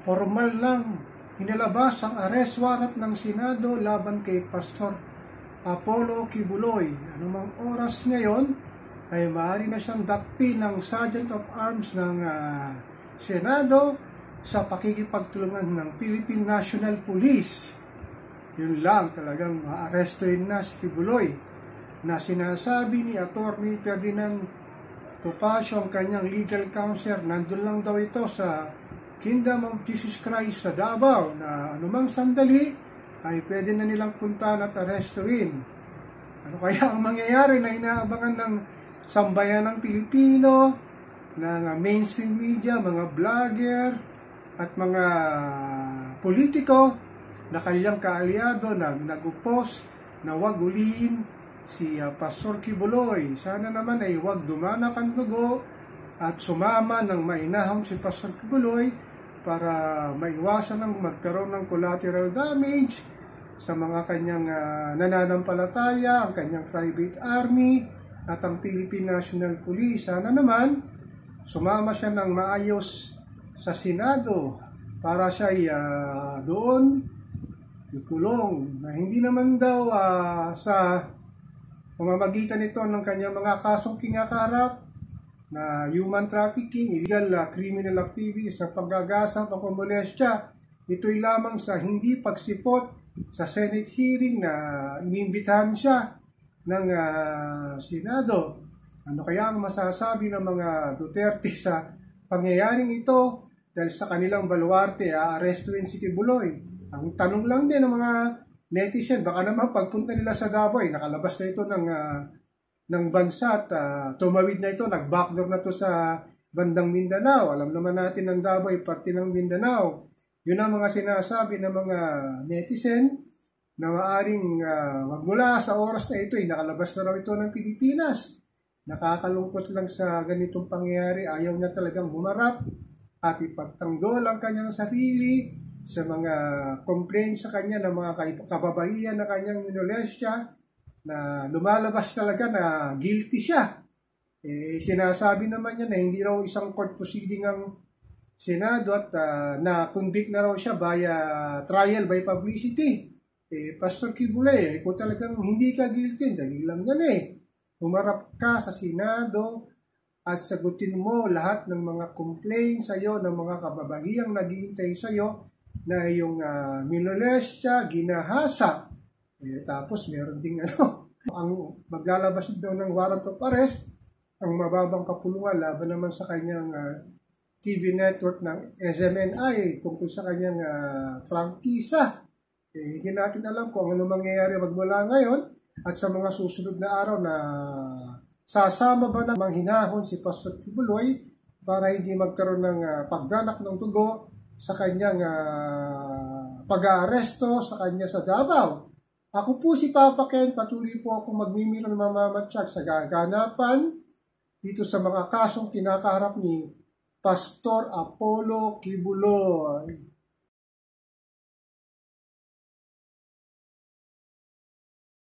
Formal lang inilabas ang arrest warrant ng Senado laban kay Pastor Apollo Kibuloy. Anumang oras ngayon ay maaari na siyang dakpin ng Sergeant of Arms ng Senado sa pakikipagtulungan ng Philippine National Police. Yun lang, talagang maarestuin na si Kibuloy na sinasabi ni Attorney Ferdinand Topacio, ang kanyang legal counselor. Nandun lang daw ito sa Kingdom of Jesus Christ sa Davao na anumang sandali ay pwede na nilang puntahan at arestuin. Ano kaya ang mangyayari na inaabangan ng sambayan ng Pilipino, ng mainstream media, mga vlogger at mga politiko na kanilang kaalyado na nag-upos na wag ulihin si Pastor Kibuloy. Sana naman ay wag dumanak ang dugo at sumama ng mainahon si Pastor Kibuloy para maiwasan ng magkaroon ng collateral damage sa mga kanyang nananampalataya, ang kanyang private army at ang Philippine National Police. Sana naman sumama siya ng maayos sa Senado para siya ay doon ikulong, na hindi naman daw sa pamamagitan nito ng kanyang mga kasong kinakaharap na human trafficking, illegal criminal activities, sa paggagasang, pagpamolestya. Ito'y lamang sa hindi pagsipot sa Senate hearing na inimbitahan siya ng Senado. Ano kaya ang masasabi ng mga Duterte sa pangyayaring ito? Dahil sa kanilang baluarte, aarestuin si Kibuloy. Ang tanong lang din ng mga netizen, baka naman pagpunta nila sa Davao, nakalabas na ito ng bansa at tumawid na ito, nag-backdoor na ito sa bandang Mindanao. Alam naman natin ang Davao ay parte ng Mindanao. Yun ang mga sinasabi ng mga netizen na maaaring magmula sa oras na ito, nakalabas na raw ito ng Pilipinas. Nakakalungkot lang sa ganitong pangyayari. Ayaw niya talagang humarap at ipagtanggol ang kanyang sarili sa mga complaints sa kanya ng mga kababaihan na kanyang minolestya, na lumalabas talaga na guilty siya. Sinasabi naman niya na hindi raw isang court proceeding ang Senado at na-convict na raw siya via trial by publicity. Pastor Kibuloy, kung talagang hindi ka guilty, dali lang yan Humarap ka sa Senado at sagutin mo lahat ng mga complaints sa iyo, ng mga kababaihang naghihintay sa iyo na yung minolestya, ginahasa. Tapos meron ding ang maglalabas daw ng warrant of arrest, ang mababang kapulungan laban naman sa kanyang TV network ng SMNI tungkol sa kanyang prangkisa. Hindi natin alam kung ano mangyayari magmula ngayon at sa mga susunod na araw na sasama ba ng manghinahon si Pastor Kibuloy para hindi magkaroon ng pagdanak ng dugo sa kanyang pag-aaresto sa kanya sa Davao. Ako po si Papa Ken, patuloy po akong magmimiro ng mamamatsyag sa gaganapan dito sa mga kasong kinakaharap ni Pastor Apollo Kibuloy.